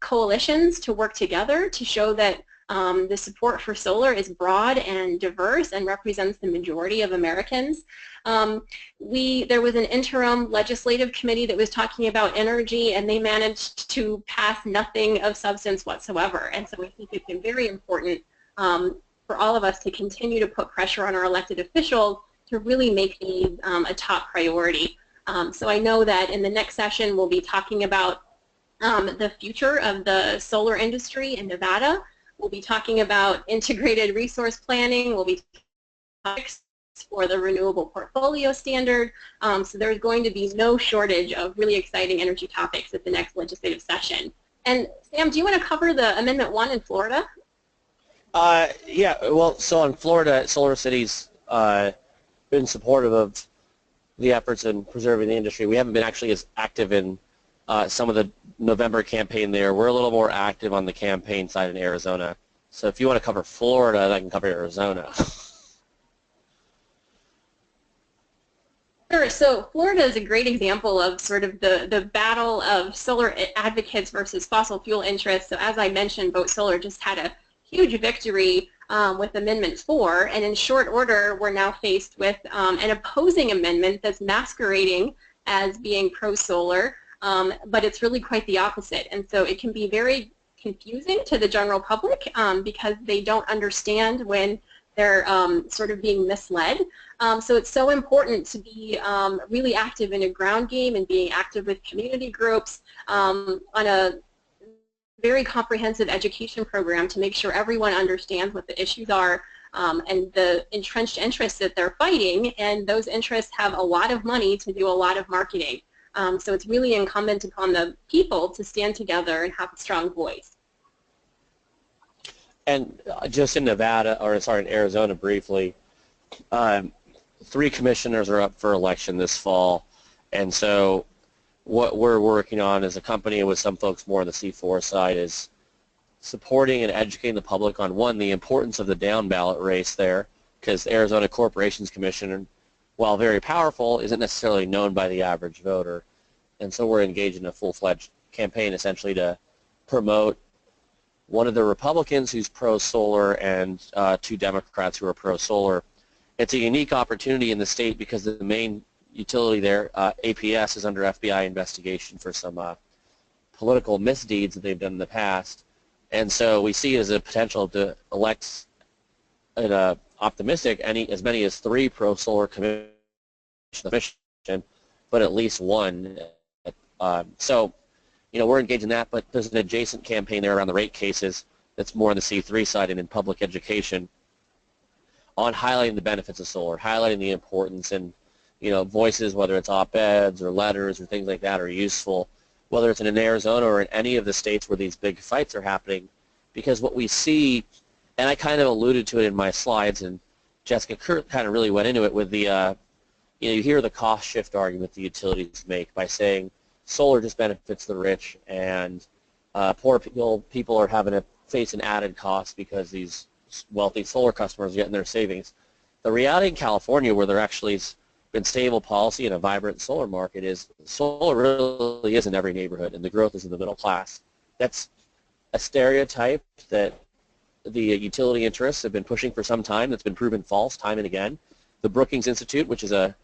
C: coalitions to work together to show that the support for solar is broad and diverse and represents the majority of Americans. There was an interim legislative committee that was talking about energy, and they managed to pass nothing of substance whatsoever. And so I think it's been very important for all of us to continue to put pressure on our elected officials to really make these a top priority. So I know that in the next session we'll be talking about the future of the solar industry in Nevada. We'll be talking about integrated resource planning. We'll be talking for the renewable portfolio standard. So there's going to be no shortage of really exciting energy topics at the next legislative session. And Sam, do you want to cover the Amendment 1 in Florida?
B: Yeah, well, so in Florida, SolarCity's been supportive of the efforts in preserving the industry. We haven't been actually as active in some of the November campaign there. We're a little more active on the campaign side in Arizona. So if you want to cover Florida, then I can cover Arizona.
C: Sure. So Florida is a great example of sort of the battle of solar advocates versus fossil fuel interests. So as I mentioned, VoteSolar just had a huge victory with Amendment 4, and in short order, we're now faced with an opposing amendment that's masquerading as being pro-solar. But it's really quite the opposite, and so it can be very confusing to the general public because they don't understand when they're sort of being misled. So it's so important to be really active in a ground game and being active with community groups on a very comprehensive education program to make sure everyone understands what the issues are and the entrenched interests that they're fighting, and those interests have a lot of money to do a lot of marketing. So it's really incumbent upon the people to stand together and have a strong voice.
B: And just in Nevada, or sorry, in Arizona briefly, 3 commissioners are up for election this fall, and so what we're working on as a company with some folks more on the C4 side is supporting and educating the public on, one, the importance of the down ballot race there, because the Arizona Corporations Commission, while very powerful, isn't necessarily known by the average voter. And so we're engaged in a full-fledged campaign essentially to promote one of the Republicans who's pro-solar and 2 Democrats who are pro-solar It's a unique opportunity in the state because the main utility there, APS, is under FBI investigation for some political misdeeds that they've done in the past. And so we see it as a potential to elect an optimistic as many as 3 pro-solar commission, but at least 1. So, we're engaged in that, but there's an adjacent campaign there around the rate cases that's more on the C3 side and in public education on highlighting the benefits of solar, highlighting the importance, and voices, whether it's op-eds or letters or things like that, are useful, whether it's in Arizona or in any of the states where these big fights are happening, because what we see, and I kind of alluded to it in my slides, and Jessica Kurt kind of really went into it with the, you hear the cost shift argument the utilities make by saying solar just benefits the rich, and poor people are having to face an added cost because these wealthy solar customers are getting their savings. The reality in California, where there actually has been stable policy and a vibrant solar market, is solar really is in every neighborhood, and the growth is in the middle class. That's a stereotype that the utility interests have been pushing for some time that's been proven false time and again. The Brookings Institute, which is a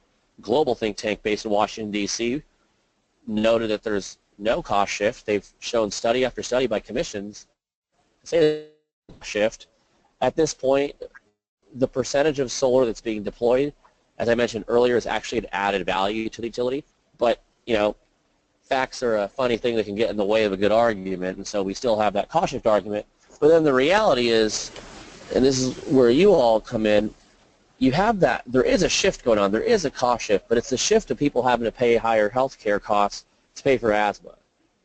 B: global think tank based in Washington, D.C., noted that there's no cost shift. They've shown study after study by commissions to say there's a shift. At this point, the percentage of solar that's being deployed, as I mentioned earlier, is actually an added value to the utility. But, facts are a funny thing that can get in the way of a good argument, and so we still have that cost shift argument. But then the reality is, and this is where you all come in, you have that, there is a shift going on, there is a cost shift, but it's the shift of people having to pay higher health care costs to pay for asthma,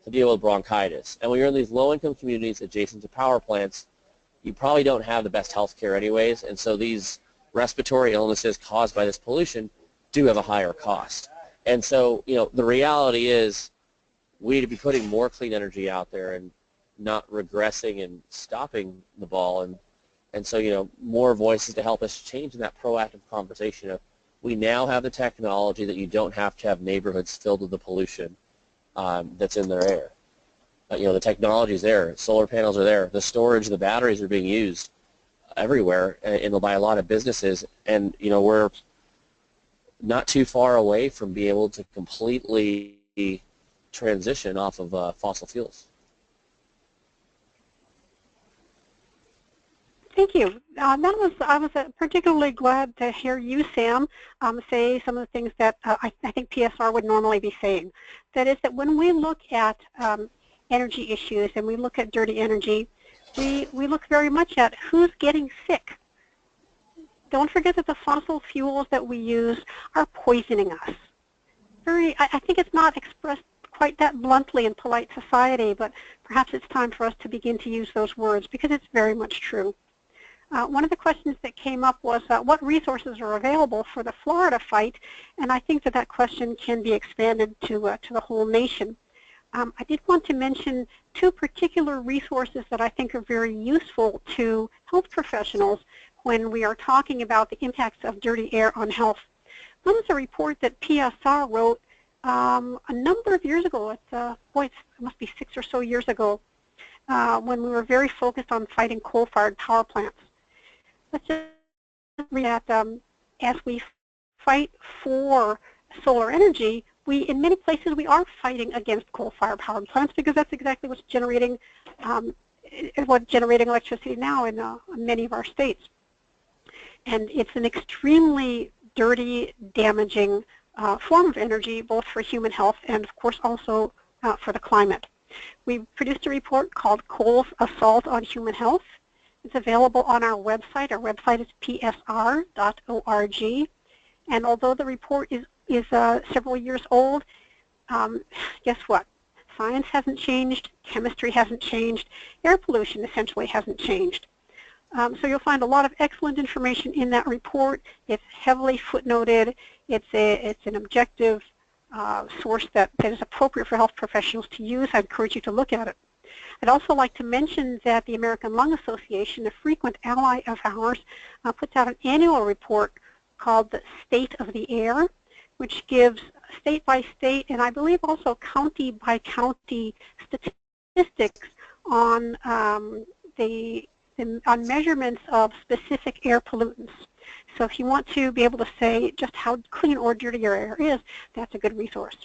B: to deal with bronchitis. And when you're in these low-income communities adjacent to power plants, you probably don't have the best health care anyways, and so these respiratory illnesses caused by this pollution do have a higher cost. And so, the reality is we need to be putting more clean energy out there and not regressing and stopping the ball. And so, more voices to help us change in that proactive conversation of we now have the technology that you don't have to have neighborhoods filled with the pollution that's in their air. The technology is there. Solar panels are there. The storage, the batteries are being used everywhere and by a lot of businesses. And, we're not too far away from being able to completely transition off of fossil fuels.
A: Thank you. I was particularly glad to hear you, Sam, say some of the things that I think PSR would normally be saying. That is that when we look at energy issues and we look at dirty energy, we look very much at who's getting sick. Don't forget that the fossil fuels that we use are poisoning us. I think it's not expressed quite that bluntly in polite society, but perhaps it's time for us to begin to use those words because it's very much true. One of the questions that came up was what resources are available for the Florida fight, and I think that question can be expanded to the whole nation. I did want to mention 2 particular resources that I think are very useful to health professionals when we are talking about the impacts of dirty air on health. One is a report that PSR wrote a number of years ago. It must be 6 or so years ago, when we were very focused on fighting coal-fired power plants. Let's just read that as we fight for solar energy, in many places we are fighting against coal-fired power plants because that's exactly what's generating electricity now in many of our states. And it's an extremely dirty, damaging form of energy, both for human health and, of course, also for the climate. We produced a report called Coal's Assault on Human Health. It's available on our website. Our website is psr.org. And although the report is several years old, guess what? Science hasn't changed. Chemistry hasn't changed. Air pollution essentially hasn't changed. So you'll find a lot of excellent information in that report. It's heavily footnoted. It's an objective source that is appropriate for health professionals to use. I encourage you to look at it. I'd also like to mention that the American Lung Association, a frequent ally of ours, puts out an annual report called the State of the Air, which gives state by state and I believe also county by county statistics on on measurements of specific air pollutants. So if you want to be able to say just how clean or dirty your air is, that's a good resource.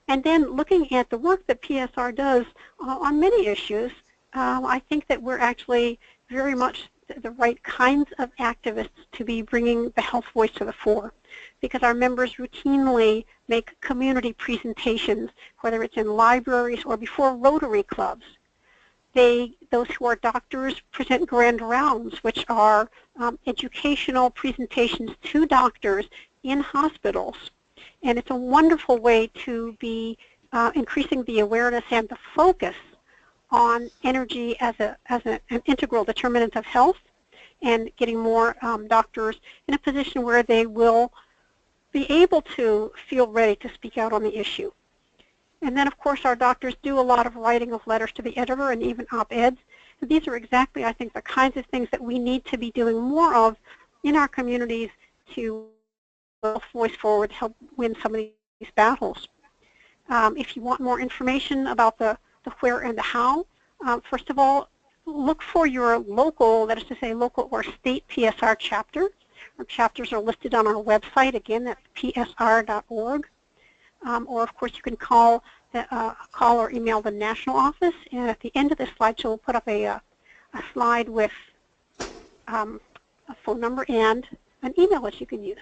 A: And then looking at the work that PSR does on many issues, I think that we're actually very much the right kinds of activists to be bringing the health voice to the fore, because our members routinely make community presentations, whether it's in libraries or before Rotary clubs. Those who are doctors present grand rounds, which are educational presentations to doctors in hospitals. And it's a wonderful way to be increasing the awareness and the focus on energy as an integral determinant of health, and getting more doctors in a position where they will be able to feel ready to speak out on the issue. And then, of course, our doctors do a lot of writing of letters to the editor and even op-eds. And these are exactly, I think, the kinds of things that we need to be doing more of in our communities to voice forward, help win some of these battles. If you want more information about the where and the how, first of all, look for your local, that is to say local or state PSR chapter. Our chapters are listed on our website. Again, that's psr.org. Or, of course, you can call or email the national office. And at the end of this slideshow, we'll put up a slide with a phone number and an email that you can use.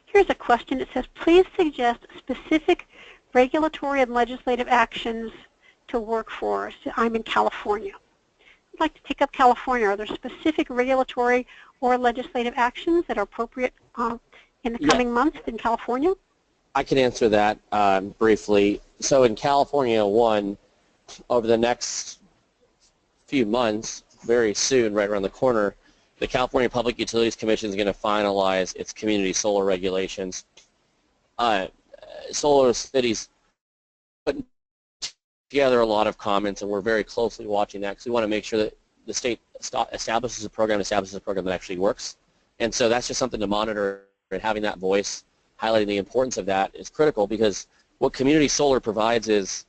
A: Here's a question. It says, please suggest specific regulatory and legislative actions to work for us. I'm in California. I'd like to take up California. Are there specific regulatory or legislative actions that are appropriate in the coming months in California?
B: I can answer that briefly. So in California, over the next few months, very soon, right around the corner, the California Public Utilities Commission is going to finalize its community solar regulations. SolarCity's putting together a lot of comments, and we're very closely watching that because we want to make sure that the state establishes a program that actually works. And so that's just something to monitor, and having that voice, highlighting the importance of that is critical, because what community solar provides is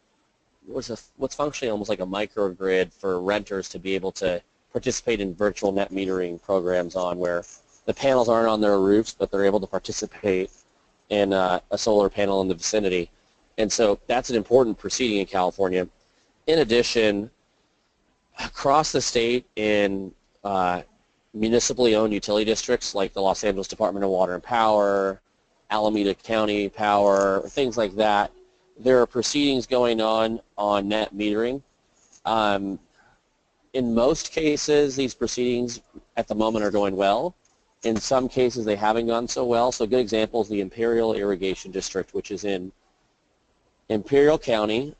B: what's functionally almost like a microgrid for renters to be able to participate in virtual net metering programs where the panels aren't on their roofs, but they're able to participate in a solar panel in the vicinity. And so that's an important proceeding in California. In addition, across the state in municipally owned utility districts like the Los Angeles Department of Water and Power, Alameda County Power, things like that, there are proceedings going on net metering. In most cases, these proceedings at the moment are going well. In some cases, they haven't gone so well. So a good example is the Imperial Irrigation District, which is in Imperial County,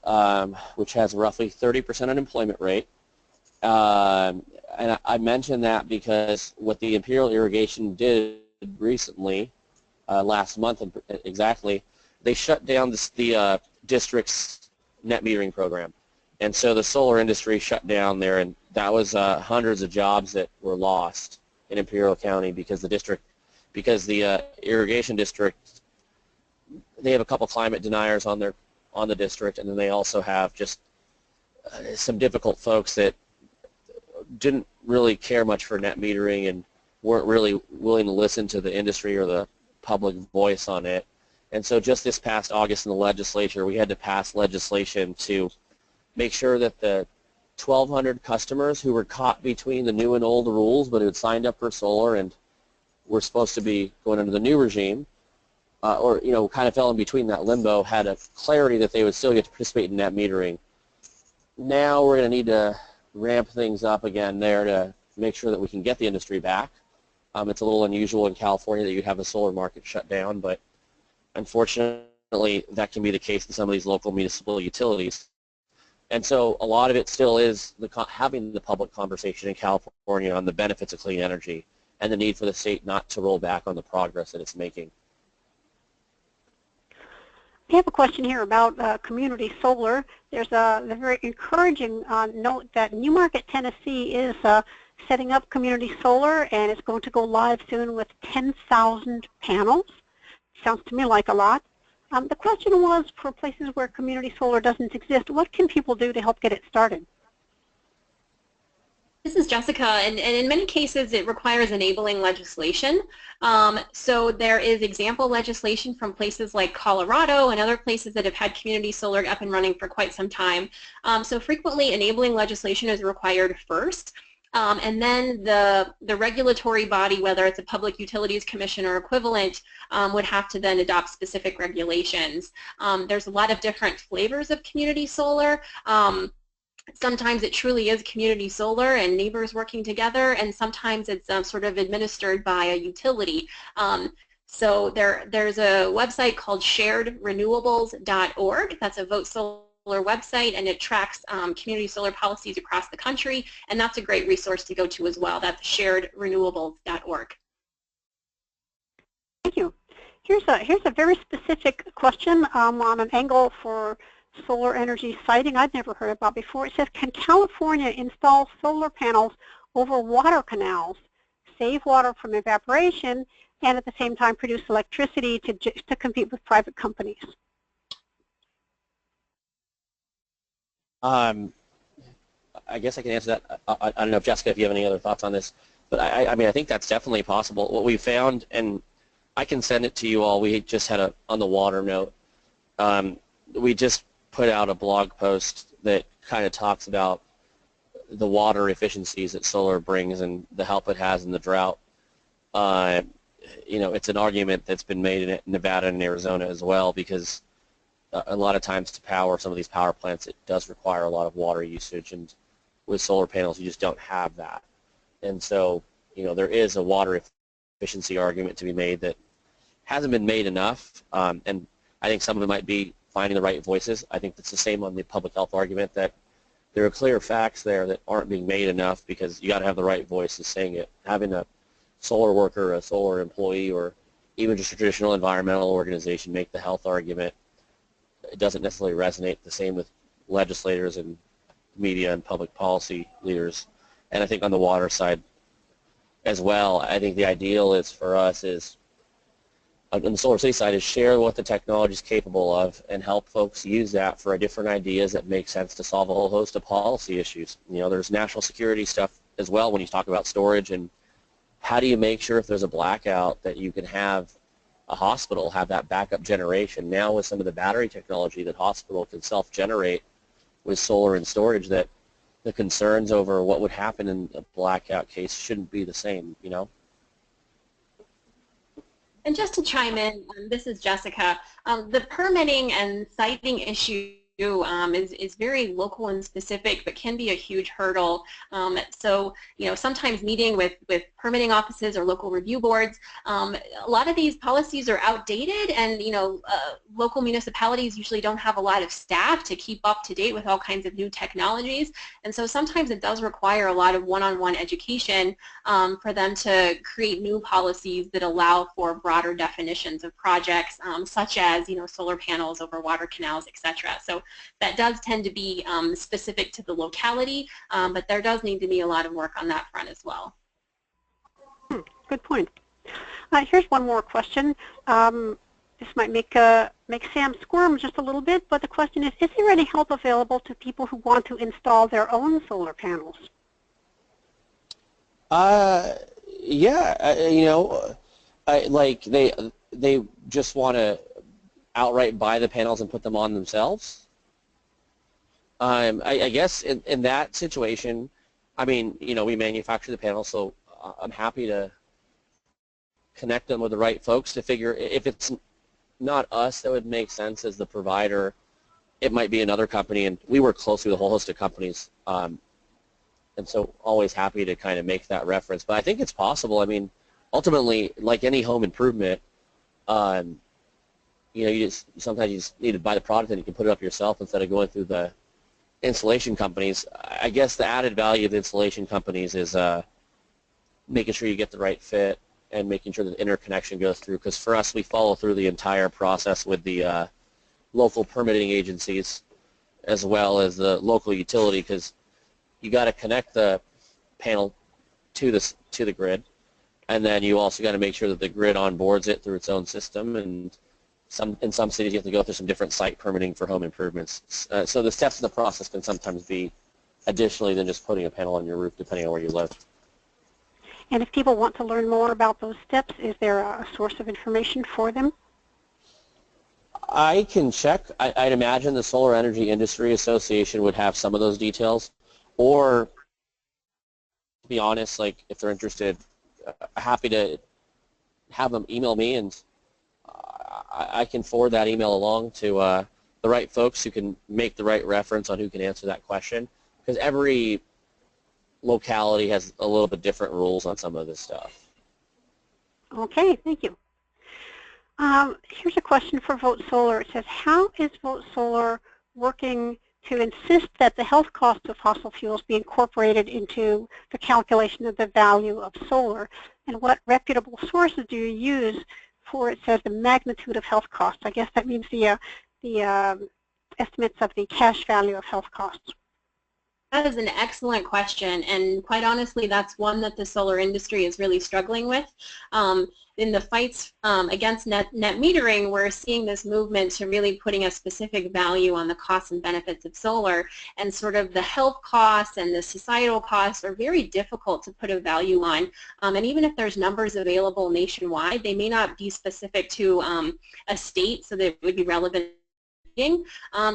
B: which has roughly 30% unemployment rate. And I mention that because what the Imperial Irrigation did recently, last month exactly, they shut down the district's net metering program. And so the solar industry shut down there, and that was hundreds of jobs that were lost in Imperial County because the irrigation district, they have a couple climate deniers on the district, and then they also have just some difficult folks that didn't really care much for net metering and weren't really willing to listen to the industry or the public voice on it. And so just this past August in the legislature, we had to pass legislation to make sure that the 1,200 customers who were caught between the new and old rules but who had signed up for solar and were supposed to be going under the new regime, or kind of fell in between that limbo, had a clarity that they would still get to participate in net metering. Now we're going to need to ramp things up again there to make sure that we can get the industry back. It's a little unusual in California that you'd have a solar market shut down, but unfortunately that can be the case in some of these local municipal utilities. And so a lot of it still is having the public conversation in California on the benefits of clean energy and the need for the state not to roll back on the progress that it's making.
A: I have a question here about community solar. There's a very encouraging note that Newmarket, Tennessee is setting up community solar, and it's going to go live soon with 10,000 panels. Sounds to me like a lot. The question was, for places where community solar doesn't exist, what can people do to help get it started?
C: This is Jessica, and in many cases it requires enabling legislation. So there is example legislation from places like Colorado and other places that have had community solar up and running for quite some time. So frequently enabling legislation is required first. And then the regulatory body, whether it's a Public Utilities Commission or equivalent, would have to then adopt specific regulations. There's a lot of different flavors of community solar. Sometimes it truly is community solar and neighbors working together, and sometimes it's sort of administered by a utility. So there's a website called sharedrenewables.org. That's a VoteSolar website, and it tracks community solar policies across the country, and that's a great resource to go to as well. That's sharedrenewables.org.
A: Thank you. Here's a very specific question on an angle for solar energy siting I'd never heard about before. It says, can California install solar panels over water canals, save water from evaporation, and at the same time produce electricity to compete with private companies?
B: I guess I can answer that. I don't know if Jessica, if you have any other thoughts on this, but I mean, I think that's definitely possible. What we found, and I can send it to you all, we just had on the water note, we just put out a blog post that kind of talks about the water efficiencies that solar brings and the help it has in the drought. You know, it's an argument that's been made in Nevada and Arizona as well, because a lot of times to power some of these power plants, it does require a lot of water usage, and with solar panels you just don't have that. And so, you know, there is a water efficiency argument to be made that hasn't been made enough, and I think some of it might be finding the right voices. I think it's the same on the public health argument, that there are clear facts there that aren't being made enough, because you got to have the right voices saying it. Having a solar worker, a solar employee, or even just a traditional environmental organization make the health argument, it doesn't necessarily resonate the same with legislators and media and public policy leaders. And I think on the water side as well, I think the ideal is for us is, on the SolarCity side, is share what the technology is capable of and help folks use that for different ideas that make sense to solve a whole host of policy issues. You know, there's national security stuff as well when you talk about storage, and how do you make sure if there's a blackout that you can have a hospital have that backup generation. Now with some of the battery technology that hospital can self-generate with solar and storage, that the concerns over what would happen in a blackout case shouldn't be the same, you know?
C: And just to chime in, this is Jessica. The permitting and siting issue is very local and specific, but can be a huge hurdle. So, you know, sometimes meeting with permitting offices or local review boards, a lot of these policies are outdated, and, you know, local municipalities usually don't have a lot of staff to keep up to date with all kinds of new technologies, and so sometimes it does require a lot of one-on-one education for them to create new policies that allow for broader definitions of projects, such as, you know, solar panels over water canals, etc. So that does tend to be specific to the locality, but there does need to be a lot of work on that front as well.
A: Good point. Here's one more question. This might make Sam squirm just a little bit, but the question is there any help available to people who want to install their own solar panels?
B: Yeah, you know, like they just want to outright buy the panels and put them on themselves. I guess in that situation, I mean, you know, we manufacture the panels, so I'm happy to connect them with the right folks to figure, if it's not us that would make sense as the provider, it might be another company, and we work closely with a whole host of companies, and so always happy to kind of make that reference. But I think it's possible. I mean, ultimately, like any home improvement, you know, sometimes you just need to buy the product and you can put it up yourself instead of going through the installation companies. I guess the added value of the installation companies is making sure you get the right fit and making sure that interconnection goes through, because for us, we follow through the entire process with the local permitting agencies as well as the local utility, because you got to connect the panel to the grid, and then you also got to make sure that the grid onboards it through its own system, and in some cities you have to go through some different site permitting for home improvements. So the steps in the process can sometimes be additionally than just putting a panel on your roof, depending on where you live.
A: And if people want to learn more about those steps, is there a source of information for them?
B: I can check. I'd imagine the Solar Energy Industry Association would have some of those details, or to be honest, like if they're interested, happy to have them email me, and I can forward that email along to the right folks who can make the right reference on who can answer that question, because every locality has a little bit different rules on some of this stuff.
A: Okay, thank you. Here's a question for VoteSolar. It says, how is VoteSolar working to insist that the health costs of fossil fuels be incorporated into the calculation of the value of solar? And what reputable sources do you use for, it says, the magnitude of health costs? I guess that means the estimates of the cash value of health costs.
C: That is an excellent question, and quite honestly, that's one that the solar industry is really struggling with. In the fights against net metering, we're seeing this movement to really putting a specific value on the costs and benefits of solar, and sort of the health costs and the societal costs are very difficult to put a value on. And even if there's numbers available nationwide, they may not be specific to a state, so that it would be relevant.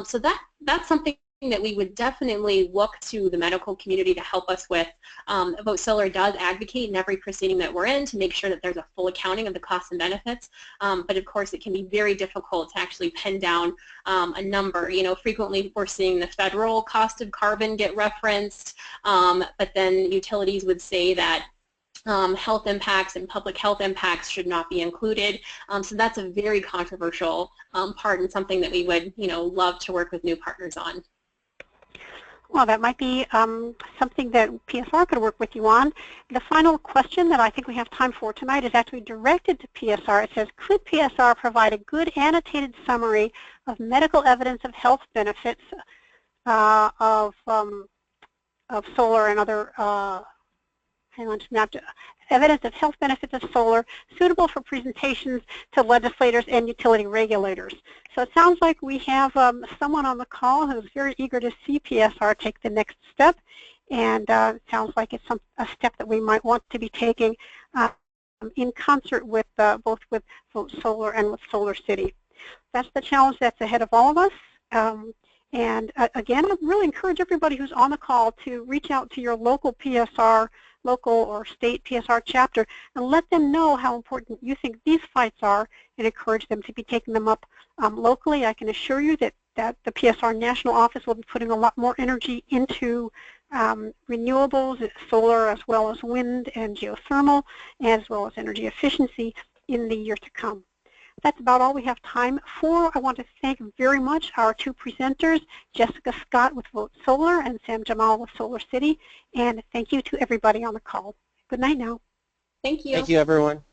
C: So that's something that we would definitely look to the medical community to help us with. VoteSolar does advocate in every proceeding that we're in to make sure that there's a full accounting of the costs and benefits, but of course it can be very difficult to actually pin down a number. You know, frequently we're seeing the federal cost of carbon get referenced, but then utilities would say that health impacts and public health impacts should not be included. So that's a very controversial part, and something that we would, you know, love to work with new partners on.
A: Well, that might be something that PSR could work with you on. The final question that I think we have time for tonight is actually directed to PSR. It says, could PSR provide a good annotated summary of medical evidence of health benefits of solar and other, evidence of health benefits of solar suitable for presentations to legislators and utility regulators? So it sounds like we have someone on the call who's very eager to see PSR take the next step, and it sounds like it's a step that we might want to be taking in concert with both with VoteSolar and with SolarCity. That's the challenge that's ahead of all of us. And again, I really encourage everybody who's on the call to reach out to your local PSR, local or state PSR chapter, and let them know how important you think these fights are, and encourage them to be taking them up locally. I can assure you that the PSR National Office will be putting a lot more energy into renewables, solar as well as wind and geothermal, as well as energy efficiency in the year to come. That's about all we have time for. I want to thank very much our two presenters, Jessica Scott with VoteSolar and Sam Jamal with SolarCity, and thank you to everybody on the call. Good night now.
C: Thank you.
B: Thank you, everyone.